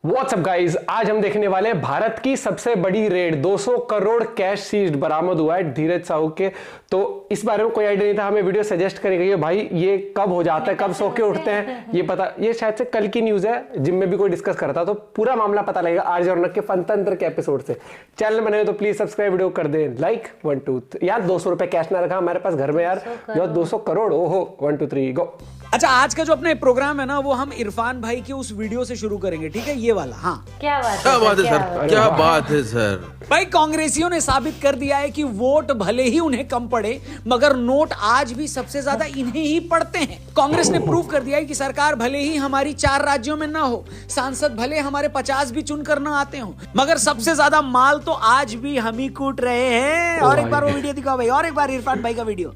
WhatsApp guys, आज हम देखने वाले हैं भारत की सबसे बड़ी रेड। 200 करोड़ कैश सीज्ड बरामद हुआ है धीरज साहू के। तो इस बारे में कोई आइडिया नहीं था, हमें वीडियो सजेस्ट करी गई है। भाई ये कब हो जाता है, कब सो के उठते हैं ये पता, ये शायद से कल की न्यूज है, जिम में भी कोई डिस्कस कर रहा था। तो पूरा मामला पता लगेगा आज रौनक के फनतंत्र के एपिसोड से। चैनल बने तो प्लीज सब्सक्राइब, वीडियो कर दें लाइक। 1 2 यार 200 रुपए कैश ना रखा हमारे पास घर में यार, जो 200 करोड़। ओहो 1 2 3 गो। अच्छा, आज का जो अपने प्रोग्राम है ना, वो हम इरफान भाई के उस वीडियो से शुरू करेंगे, ठीक है? ये वाला। हाँ, क्या बात है सर, क्या बात है सर। भाई कांग्रेसियों ने साबित कर दिया है कि वोट भले ही उन्हें कम पड़े, मगर नोट आज भी सबसे ज्यादा इन्हें ही पड़ते हैं। कांग्रेस ने प्रूव कर दिया है कि सरकार भले ही हमारी 4 राज्यों में ना हो, सांसद भले हमारे 50 भी चुनकर ना आते हो, मगर सबसे ज्यादा माल तो आज भी हम ही कूट रहे हैं। और एक बार वो वीडियो दिखाओ भाई, और एक बार इरफान भाई का वीडियो।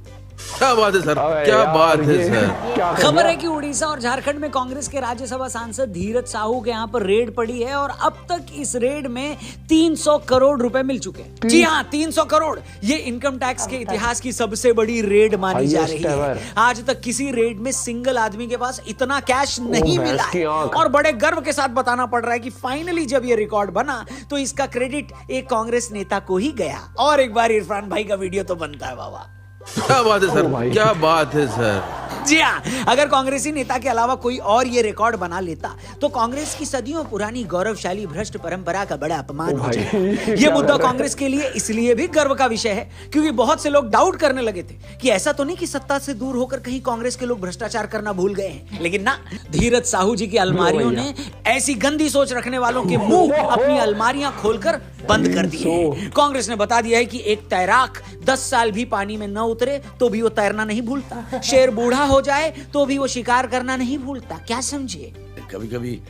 क्या बात है सर, क्या बात है सर। खबर है कि उड़ीसा और झारखंड में कांग्रेस के राज्यसभा सांसद धीरज साहू के यहाँ पर रेड पड़ी है और अब तक इस रेड में 300 करोड़ रुपए मिल चुके हैं। जी हाँ, 300 करोड़। ये इनकम टैक्स के इतिहास की सबसे बड़ी रेड मानी जा रही है। आज तक किसी रेड में सिंगल आदमी के पास इतना कैश नहीं मिला है और बड़े गर्व के साथ बताना पड़ रहा है कि फाइनली जब ये रिकॉर्ड बना तो इसका क्रेडिट एक कांग्रेस नेता को ही गया। और एक बार इरफान भाई का वीडियो तो बनता है बाबा। क्या बात है सर, क्या बात है सर। जी हाँ, अगर कांग्रेसी नेता के अलावा कोई और ये रिकॉर्ड बना लेता तो कांग्रेस की सदियों पुरानी गौरवशाली भ्रष्ट परंपरा का बड़ा अपमान हो जाए। ये मुद्दा कांग्रेस के लिए इसलिए भी गर्व का विषय है क्योंकि बहुत से लोग डाउट करने लगे थे कि ऐसा तो नहीं कि सत्ता से दूर होकर कहीं कांग्रेस के लोग भ्रष्टाचार करना भूल गए हैं। लेकिन ना, धीरज साहू जी की अलमारियों ने ऐसी गंदी सोच रखने वालों के मुंह अपनी अलमारियां खोलकर बंद कर दी है। कांग्रेस ने बता दिया है कि एक तैराक 10 साल भी पानी में न उतरे तो भी वो तैरना नहीं भूलता, शेर बूढ़ा हो जाए तो भी वो शिकार करना नहीं भूलता। क्या समझे? कभी कभी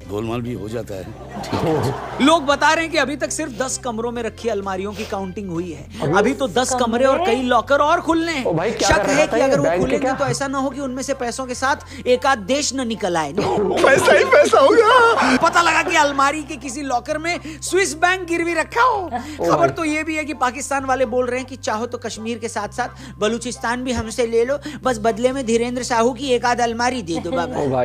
गोलमाल भी हो जाता है। लोग बता रहे हैं कि अभी तक सिर्फ 10 कमरों में रखी अलमारियों की काउंटिंग हुई है। अभी तो 10 कमरे और कई लॉकर और खुलने हैं। शक है कि अगर वो खुलेंगे तो ऐसा ना हो कि उनमें से पैसों के साथ एक आध देश न निकल आए। पैसा ही पैसा होगा। पता लगा कि अलमारी के किसी लॉकर में स्विस बैंक गिरवी रखा हो। खबर तो ये भी है कि पाकिस्तान वाले बोल रहे हैं कि चाहो तो कश्मीर के साथ साथ बलूचिस्तान भी हमसे ले लो, बस बदले में धीरेन्द्र साहू की एक आध अलमारी दे दो बाबा।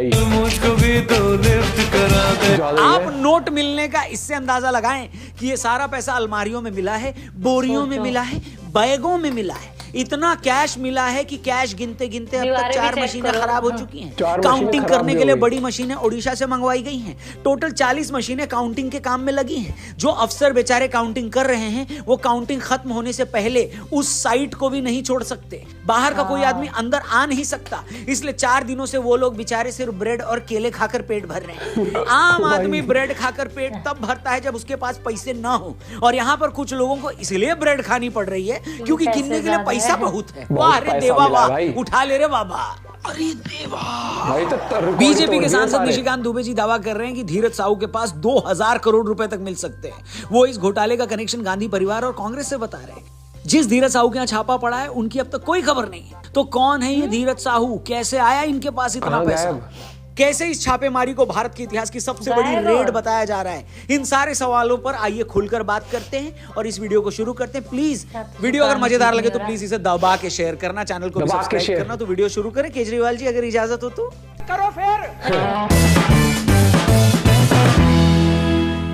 आप नोट मिलने का इससे अंदाजा लगाएं कि ये सारा पैसा अलमारियों में मिला है, बोरियों में मिला है, बैगों में मिला है। इतना कैश मिला है कि कैश गिनते गिनते अब तक 4 मशीनें खराब हो चुकी हैं। काउंटिंग करने के लिए बड़ी मशीनें ओडिशा से मंगवाई गई हैं। टोटल 40 मशीनें काउंटिंग के काम में लगी हैं। जो अफसर बेचारे काउंटिंग कर रहे हैं वो काउंटिंग खत्म होने से पहले उस साइट को भी नहीं छोड़ सकते। बाहर का कोई आदमी अंदर आ नहीं सकता, इसलिए 4 दिनों से वो लोग बेचारे सिर्फ ब्रेड और केले खाकर पेट भर रहे हैं। आम आदमी ब्रेड खाकर पेट तब भरता है जब उसके पास पैसे ना हो, और यहाँ पर कुछ लोगों को इसलिए ब्रेड खानी पड़ रही है क्योंकि गिनने के लिए पैसा बहुत है। वाह रे देवा वाह, उठा ले रे बाबा। अरे देवा। बीजेपी के सांसद निशिकांत दुबे जी दावा कर रहे हैं कि धीरज साहू के पास 2000 करोड़ रुपए तक मिल सकते हैं। वो इस घोटाले का कनेक्शन गांधी परिवार और कांग्रेस से बता रहे हैं। जिस धीरज साहू के यहाँ छापा पड़ा है उनकी अब तक कोई खबर नहीं है। तो कौन है ये धीरज साहू, कैसे आया इनके पास इतना पैसा, कैसे इस छापेमारी को भारत के इतिहास की सबसे बड़ी रेड बताया जा रहा है? इन सारे सवालों पर आइए खुलकर बात करते हैं और इस वीडियो को शुरू करते हैं। प्लीज वीडियो अगर मजेदार लगे तो प्लीज इसे दबा के शेयर करना, चैनल को सब्सक्राइब करना। तो वीडियो शुरू करें। केजरीवाल जी अगर इजाजत हो तो करो फिर।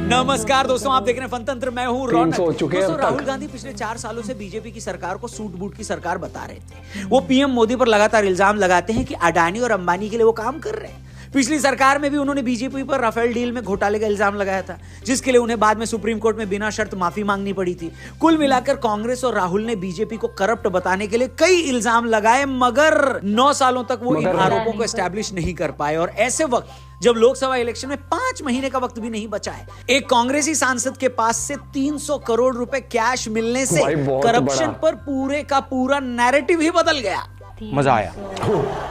नमस्कार दोस्तों, आप देख रहे हैं फनतंत्र, मैं हूं रौनक। दोस्तों, राहुल गांधी पिछले 4 सालों से बीजेपी की सरकार को सूट बूट की सरकार बता रहे थे। वो पीएम मोदी पर लगातार इल्जाम लगाते हैं कि अडानी और अंबानी के लिए वो काम कर रहे हैं। पिछली सरकार में भी उन्होंने बीजेपी पर राफेल डील में घोटाले का इल्जाम लगाया था, जिसके लिए उन्हें बाद में सुप्रीम कोर्ट में बिना शर्त माफी मांगनी पड़ी थी। कुल मिलाकर कांग्रेस और राहुल ने बीजेपी को करप्ट बताने के लिए कई इल्जाम लगाए, मगर 9 सालों तक वो इन आरोपों को एस्टैब्लिश नहीं कर पाए। और ऐसे वक्त जब लोकसभा इलेक्शन में 5 महीने का वक्त भी नहीं बचा है, एक कांग्रेसी सांसद के पास से 300 करोड़ रुपए कैश मिलने से करप्शन पर पूरे का पूरा नैरेटिव ही बदल गया। मजा आया,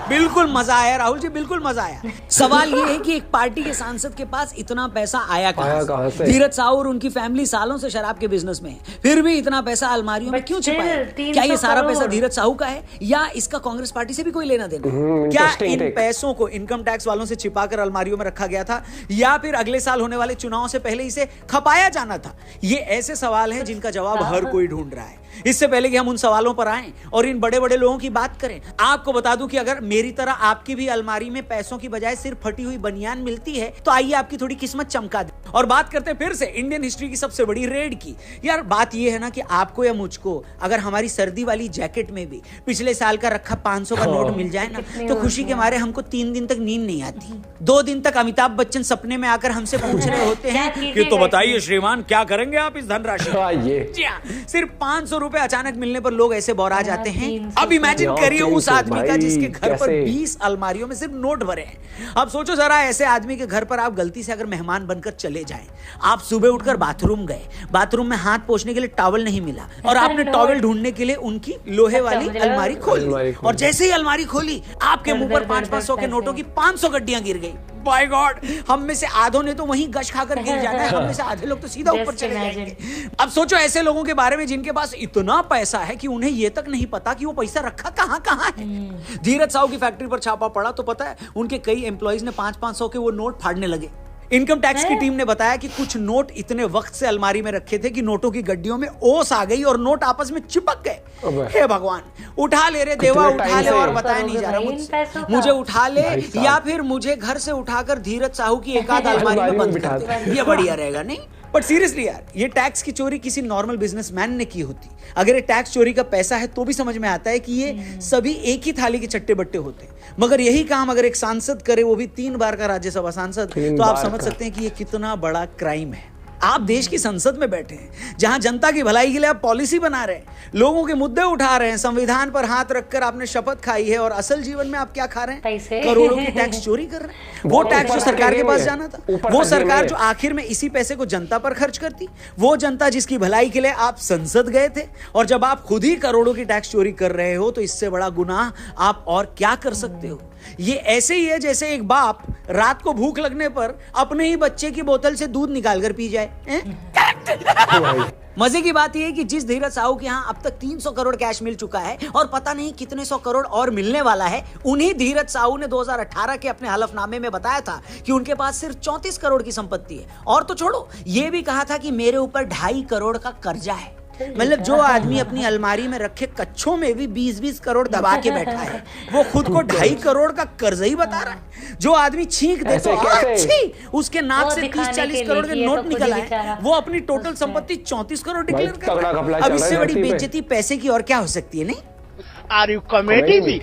बिल्कुल मजा आया राहुल जी, बिल्कुल मजा आया। सवाल ये है कि एक पार्टी के सांसद के पास इतना पैसा आया कहां से? धीरज साहू और उनकी फैमिली सालों से शराब के बिजनेस में है, फिर भी इतना पैसा अलमारियों में क्यों छिपा है? क्या ये सारा पैसा धीरज साहू का है या इसका कांग्रेस पार्टी से भी कोई लेना देना? क्या इन पैसों को इनकम टैक्स वालों से छिपाकर अलमारियों में रखा गया था या फिर अगले साल होने वाले चुनाव से पहले इसे खपाया जाना था? ये ऐसे सवाल हैं जिनका जवाब हर कोई ढूंढ रहा है। इससे पहले कि हम उन सवालों पर आएं और इन बड़े बड़े लोगों की बात करें, आपको बता दूं कि अगर मेरी तरह आपकी भी अलमारी में पैसों की बजाय सिर्फ फटी हुई बनियान मिलती है तो आइए आपकी थोड़ी किस्मत चमका दे। और बात करते हैं फिर से इंडियन हिस्ट्री की सबसे बड़ी रेड की। यार बात यह है ना कि आपको या मुझको अगर हमारी सर्दी वाली जैकेट में भी पिछले साल का रखा 500 का नोट मिल जाए ना तो खुशी के मारे हमको 3 दिन तक नींद नहीं आती। 2 दिन तक अमिताभ बच्चन सपने में आकर हमसे पूछ रहे होते हैं कि तो बताइए श्रीमान क्या करेंगे आप इस धनराशि। सिर्फ 500 रुपए अचानक मिलने पर लोग ऐसे बौरा जाते हैं। अब इमेजिन करिए उस आदमी का जिसके घर पर 20 अलमारियों में सिर्फ नोट भरे हैं। अब सोचो जरा ऐसे आदमी के घर पर आप गलती से अगर मेहमान बनकर चले जाएं, आप सुबह उठकर बाथरूम गए, बाथरूम में हाथ पोंछने के लिए टॉवल नहीं मिला और आपने टॉवल ढूंढने के लिए उनकी लोहे वाली अलमारी खोली और जैसे ही अलमारी खोली आपके मुंह पर 500 के नोटों की 500 गड्डियां गिर गई। बाय गॉड, हम में से आधों ने तो वहीं गश खाकर गिर जाना है, हम में से आधे लोग तो सीधा ऊपर चले जाएंगे। अब सोचो ऐसे लोगों के बारे में जिनके पास इतना पैसा है कि उन्हें यह तक नहीं पता कि वो पैसा रखा कहां कहां है। धीरज साहू की फैक्ट्री पर छापा पड़ा तो पता है उनके कई एम्प्लॉइज ने 500 के वो नोट फाड़ने लगे। इनकम टैक्स की टीम ने बताया कि कुछ नोट इतने वक्त से अलमारी में रखे थे कि नोटों की गड्डियों में ओस आ गई और नोट आपस में चिपक गए। हे भगवान, उठा ले रे देवा, उठा ले और बताया नहीं जा रहा मुझे उठा ले या फिर मुझे घर से उठाकर धीरज साहू की एक आध अलमारी में बंद कर दे, ये बढ़िया रहेगा नहीं। बट सीरियसली यार, ये टैक्स की चोरी किसी नॉर्मल बिजनेसमैन ने की होती, अगर ये टैक्स चोरी का पैसा है तो भी समझ में आता है कि ये सभी एक ही थाली के चट्टे बट्टे होते। मगर यही काम अगर एक सांसद करे, वो भी 3 बार का राज्यसभा सांसद, तो आप समझ सकते हैं कि ये कितना बड़ा क्राइम है। आप देश की संसद में बैठे हैं जहां जनता की भलाई के लिए आप पॉलिसी बना रहे हैं, लोगों के मुद्दे उठा रहे हैं, संविधान पर हाथ रखकर आपने शपथ खाई है और असल जीवन में आप क्या खा रहे हैं? करोड़ों की टैक्स चोरी कर रहे हैं। वो टैक्स जो सरकार के पास जाना था, वो सरकार जो आखिर में इसी पैसे को जनता पर खर्च करती, वो जनता जिसकी भलाई के लिए आप संसद गए थे। और जब आप खुद ही करोड़ों की टैक्स चोरी कर रहे हो तो इससे बड़ा गुनाह आप और क्या कर सकते हो? ये ऐसे ही है जैसे एक बाप रात को भूख लगने पर अपने ही बच्चे की बोतल से दूध निकालकर पी जाए। मजे की बात यह है कि जिस धीरज साहू के यहाँ अब तक 300 करोड़ कैश मिल चुका है और पता नहीं कितने 100 करोड़ और मिलने वाला है, उन्हीं धीरज साहू ने 2018 के अपने हलफनामे में बताया था कि उनके पास सिर्फ 34 करोड़ की संपत्ति है। और तो छोड़ो, ये भी कहा था कि मेरे ऊपर 2.5 करोड़ का कर्जा है। मतलब जो आदमी अपनी अलमारी में रखे कच्छों में भी 20-20 करोड़ दबा के बैठा है, वो खुद को 2.5 करोड़ का कर्जा ही बता रहा है। जो आदमी छींक दे तो अच्छी, उसके नाक से 30-40 करोड़ के नोट निकल आए, वो अपनी टोटल संपत्ति 34 करोड़ डिक्लेयर कर रहा है। अब इससे बड़ी बेइज्जती पैसे की और क्या हो सकती है? नहीं, आर यू कॉमेडी?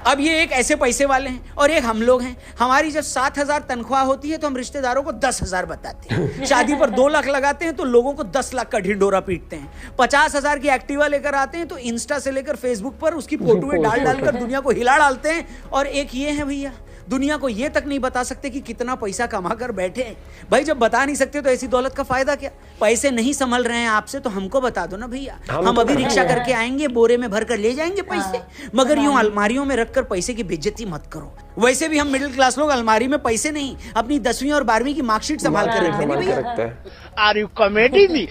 अब ये एक ऐसे पैसे वाले हैं और एक हम लोग हैं। हमारी जब 7,000 तनख्वाह होती है तो हम रिश्तेदारों को 10,000 बताते हैं। शादी पर 2 लाख लगाते हैं तो लोगों को 10 लाख का ढिंडोरा पीटते हैं। 50,000 की एक्टिवा लेकर आते हैं तो इंस्टा से लेकर फेसबुक पर उसकी फोटोएं डालकर दुनिया को हिला डालते हैं। और एक ये है भैया, दुनिया को ये तक नहीं बता सकते कि कितना पैसा कमा कर बैठे हैं। भाई जब बता नहीं सकते तो ऐसी दौलत का फायदा क्या? पैसे नहीं संभल रहे हैं आपसे तो हमको बता दो ना भैया, हम अभी रिक्शा करके आएंगे, बोरे में भर कर ले जाएंगे पैसे। मगर यूं अलमारियों में रखकर पैसे की बेइज्जती मत करो। वैसे भी हम मिडिल क्लास लोग अलमारी में पैसे नहीं, अपनी 10वीं और 12वीं की मार्कशीट संभाल कर रखते हैं भैया। Are you comedy?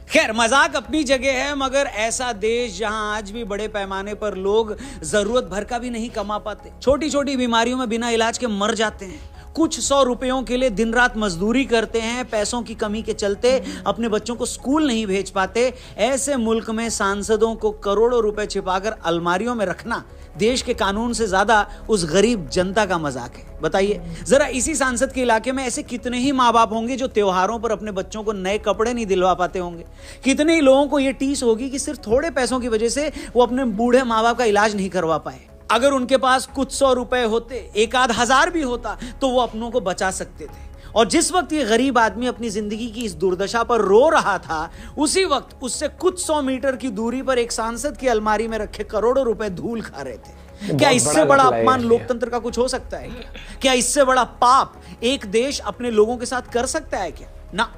खैर मजाक अपनी जगह है, मगर ऐसा देश जहां आज भी बड़े पैमाने पर लोग जरूरत भर का भी नहीं कमा पाते, छोटी छोटी बीमारियों में बिना इलाज के मर जाते हैं, कुछ 100 रुपयों के लिए दिन रात मजदूरी करते हैं, पैसों की कमी के चलते अपने बच्चों को स्कूल नहीं भेज पाते, ऐसे मुल्क में सांसदों को करोड़ों रुपए छिपाकर अलमारियों में रखना देश के कानून से ज्यादा उस गरीब जनता का मजाक है। बताइए जरा, इसी सांसद के इलाके में ऐसे कितने ही माँ बाप होंगे जो त्योहारों पर अपने बच्चों को नए कपड़े नहीं दिलवा पाते होंगे। कितने ही लोगों को यह टीस होगी कि सिर्फ थोड़े पैसों की वजह से वो अपने बूढ़े माँ बाप का इलाज नहीं करवा पाए। अगर उनके पास कुछ 100 रुपए होते, 1-आध हजार भी होता, तो वो अपनों को बचा सकते थे। और जिस वक्त ये गरीब आदमी अपनी जिंदगी की इस दुर्दशा पर रो रहा था, उसी वक्त उससे कुछ 100 मीटर की दूरी पर एक सांसद की अलमारी में रखे करोड़ों रुपए धूल खा रहे थे। क्या इससे बड़ा अपमान लोकतंत्र का कुछ हो सकता है क्या? इससे बड़ा पाप एक देश अपने लोगों के साथ कर सकता है क्या? ना,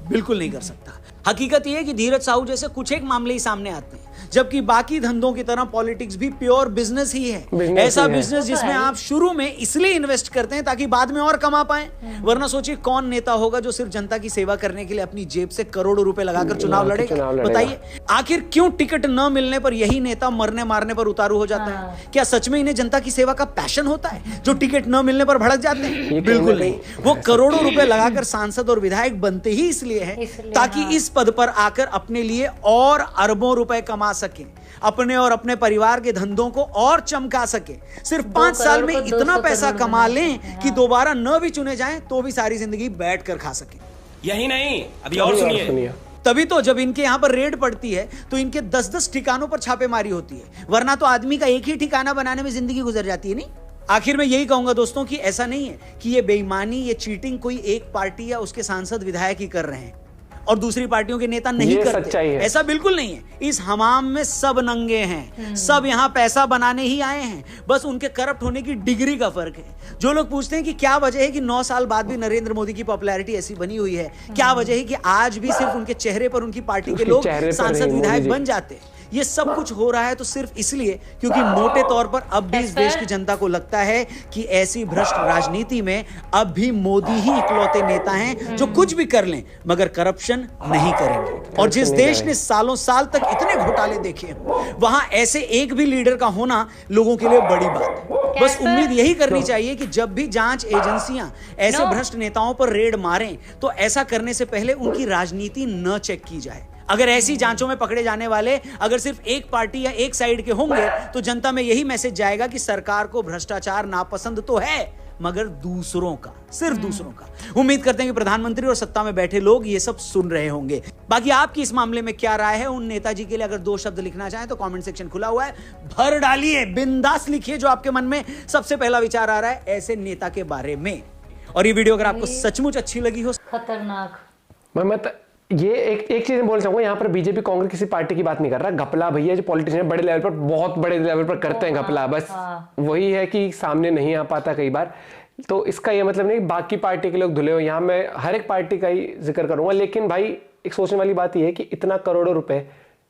बिल्कुल नहीं कर सकता। हकीकत यह है कि धीरज साहू जैसे कुछ एक मामले ही सामने आते हैं, जबकि बाकी धंधों की तरह पॉलिटिक्स भी प्योर बिजनेस ही है। ऐसा बिजनेस जिसमें आप शुरू में इसलिए इन्वेस्ट करते हैं ताकि बाद में और कमा पाए, वरना सोचिए कौन नेता होगा जो सिर्फ जनता की सेवा करने के लिए अपनी जेब से करोड़ों रुपए लगाकर चुनाव लड़ेगा? बताइए, आखिर क्यों टिकट न मिलने पर यही नेता मरने मारने पर उतारू हो जाता है? क्या सच में इन्हें जनता की सेवा का पैशन होता है जो टिकट न मिलने पर भड़क जाते हैं? बिल्कुल नहीं। वो करोड़ों रुपए लगाकर सांसद और विधायक बनते ही इसलिए है ताकि इस पद पर आकर अपने लिए और अरबों रुपए कमा सके, अपने और अपने परिवार के धंधों को और चमका सके। सिर्फ 5 साल में इतना पैसा कमा लें कि दोबारा न भी चुने जाएं तो भी सारी जिंदगी बैठ कर खा सके। यही नहीं, अभी और सुनिए। तभी तो जब इनके यहां पर रेड पड़ती है तो इनके 10-10 ठिकानों पर छापेमारी होती है, वरना तो आदमी का एक ही ठिकाना बनाने में जिंदगी गुजर जाती है। नहीं, आखिर में यही कहूंगा दोस्तों कि ऐसा नहीं है कि ये बेईमानी, ये चीटिंग कोई एक पार्टी या उसके सांसद विधायक ही कर रहे हैं और दूसरी पार्टियों के नेता नहीं करते। ऐसा बिल्कुल नहीं है। इस हमाम में सब नंगे हैं, सब यहां पैसा बनाने ही आए हैं, बस उनके करप्ट होने की डिग्री का फर्क है। जो लोग पूछते हैं कि क्या वजह है कि 9 साल बाद भी नरेंद्र मोदी की पॉपुलैरिटी ऐसी बनी हुई है, क्या वजह है कि आज भी सिर्फ उनके चेहरे पर उनकी पार्टी के लोग सांसद विधायक बन जाते हैं, ये सब कुछ हो रहा है तो सिर्फ इसलिए क्योंकि मोटे तौर पर अब भी इस देश की जनता को लगता है कि ऐसी भ्रष्ट राजनीति में अब भी मोदी ही इकलौते नेता हैं जो कुछ भी कर लें मगर करप्शन नहीं करेंगे। और जिस देश ने सालों साल तक इतने घोटाले देखे, वहां ऐसे एक भी लीडर का होना लोगों के लिए बड़ी बात है। बस उम्मीद यही करनी चाहिए कि जब भी जांच एजेंसियां ऐसे भ्रष्ट नेताओं पर रेड मारें तो ऐसा करने से पहले उनकी राजनीति न चेक की जाए। अगर ऐसी जांचों में पकड़े जाने वाले अगर सिर्फ एक पार्टी या एक साइड के होंगे तो जनता में यही मैसेज जाएगा कि सरकार को भ्रष्टाचार नापसंद तो है मगर दूसरों का, सिर्फ दूसरों का। उम्मीद करते हैं कि प्रधानमंत्री और सत्ता में बैठे लोग ये सब सुन रहे होंगे। बाकी आपकी इस मामले में क्या राय है? उन नेताजी के लिए अगर 2 शब्द लिखना चाहें तो कमेंट सेक्शन खुला हुआ है, भर डालिए, बिंदास लिखिए जो आपके मन में सबसे पहला विचार आ रहा है ऐसे नेता के बारे में। और ये वीडियो अगर आपको सचमुच अच्छी लगी हो, खतरनाक, ये एक चीज बोलना चाहूंगा, यहाँ पर बीजेपी कांग्रेस किसी पार्टी की बात नहीं कर रहा। घपला भैया जो पॉलिटिशियन बड़े लेवल पर, बहुत बड़े लेवल पर करते हैं घपला, बस वही है कि सामने नहीं आ पाता कई बार। तो इसका ये मतलब नहीं बाकी पार्टी के लोग धुले हो, यहाँ मैं हर एक पार्टी का ही जिक्र करूंगा। लेकिन भाई एक सोचने वाली बात यह है कि इतना करोड़ों रुपए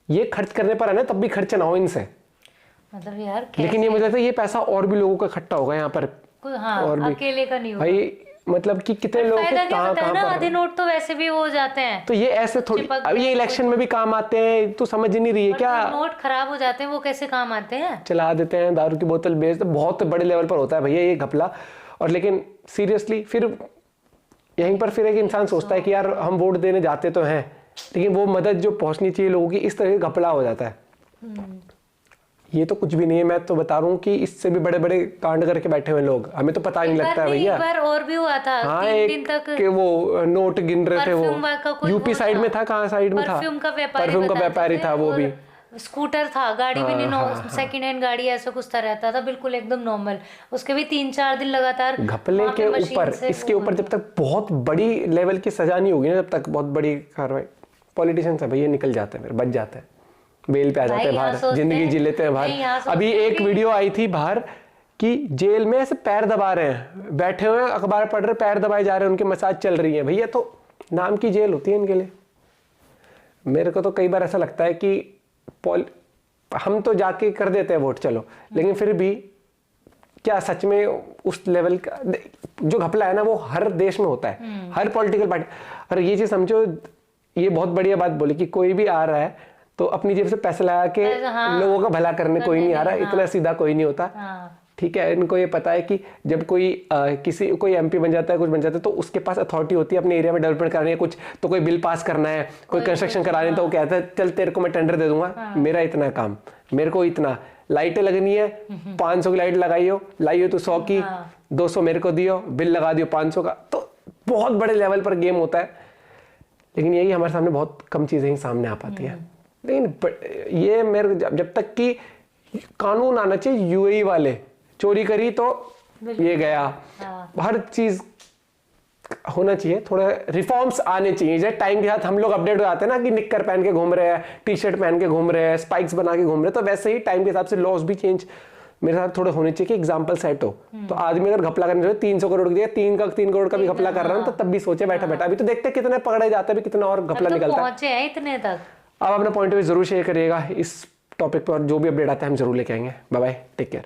ये खर्च करने पर है ना, तब भी खर्च ना हो इनसे, मतलब यार। लेकिन ये मुझे लगता है ये पैसा और भी लोगों का इकट्ठा होगा यहाँ पर, और भी अकेले का नहीं होगा भाई। मतलब कि कितने लोग आधे नोट तो वैसे भी हो जाते हैं, तो ये ऐसे थोड़ी, अब ये इलेक्शन में भी काम आते हैं, तो समझ नहीं रही है क्या? नोट खराब हो जाते हैं वो कैसे काम आते हैं? चला देते हैं, दारू की बोतल बेचते, बहुत बड़े लेवल पर होता है भैया ये घपला। और लेकिन सीरियसली फिर यहीं पर फिर एक इंसान सोचता है कि यार हम वोट देने जाते तो हैं, लेकिन वो मदद जो पहुंचनी चाहिए लोगों की, इस तरह का घपला हो जाता है। ये तो कुछ भी नहीं है, मैं तो बता रहा हूँ कि इससे भी बड़े बड़े कांड करके बैठे हुए लोग, हमें तो पता नहीं लगता है भैया। एक बार और भी हुआ था, हाँ, 3 दिन तक कि वो नोट गिन रहे थे, वो यूपी साइड में था, कहाँ साइड में था, परफ्यूम का व्यापारी था, वो भी स्कूटर था, गाड़ी भी नहीं, सेकंड हैंड गाड़ी ऐसा कुछ तरह रहता था, बिल्कुल एकदम नॉर्मल। उसके भी 3-4 दिन लगातार घपले के ऊपर, इसके ऊपर जब तक बहुत बड़ी लेवल की सजा नहीं होगी ना, जब तक बहुत बड़ी कार्रवाई, पॉलिटिशियंस है भैया निकल जाते हैं, फिर बच जाते हैं, बेल पे आ जाते हैं बाहर, जिंदगी जी लेते हैं बाहर। अभी एक वीडियो आई थी बाहर कि जेल में ऐसे पैर दबा रहे हैं, बैठे हुए अखबार पढ़ रहे, पैर दबाए जा रहे हैं, उनके मसाज चल रही है। भैया तो नाम की जेल होती है इनके लिए। मेरे को तो कई बार ऐसा लगता है कि हम तो जाके कर देते हैं वोट, चलो, लेकिन फिर भी क्या सच में उस लेवल का जो घपला है ना वो हर देश में होता है, हर पॉलिटिकल पार्टी। और ये चीज समझो, ये बहुत बढ़िया बात बोली कि कोई भी आ रहा है तो अपनी जेब से पैसे लगा के लोगों का भला करने कोई नहीं आ रहा, इतना सीधा कोई नहीं होता। ठीक है, इनको ये पता है कि जब कोई एमपी बन जाता है, कुछ बन जाता है, तो उसके पास अथॉरिटी होती है अपने एरिया में डेवलपमेंट करानी है, कुछ तो कोई बिल पास करना है, कोई कंस्ट्रक्शन करानी है, तो वो कहता है चल तेरे को मैं टेंडर दे दूंगा, मेरा इतना काम, मेरे को इतना, लाइटें लगनी है 500 की लाइट लगाइयो, लाइयो तो 100 की, 200 मेरे को दियो, बिल लगा दियो 500 का। तो बहुत बड़े लेवल पर गेम होता है, लेकिन यही हमारे सामने बहुत कम चीजें ही सामने आ पाती है। लेकिन ये मेरे जब तक कि कानून आना चाहिए, यूएई वाले चोरी करी तो ये गया, हर चीज होना चाहिए, थोड़ा रिफॉर्म्स आने चाहिए। जैसे टाइम के साथ हम लोग अपडेट हो जाते हैं ना कि निक्कर पहन के घूम रहे हैं, टी शर्ट पहन के घूम रहे हैं, स्पाइक्स बना के घूम रहे हैं, तो वैसे ही टाइम के हिसाब से लॉज भी चेंज मेरे साथ थोड़े होने चाहिए कि एग्जाम्पल सेट हो। तो आदमी अगर घपला करने 300 करोड़ दिया, 3 करोड़ का भी घपला कर रहा हूँ, तो तब भी सोचे बैठा बैठा। अभी तो देखते हैं कितने पकड़े जाते हैं, कितना और घपला निकलता है। पहुंचे हैं इतने तक। आप अपना पॉइंट ऑफ व्यू जरूर शेयर करिएगा इस टॉपिक पर, और जो भी अपडेट आता है हम जरूर लेके आएंगे। Bye bye, take care.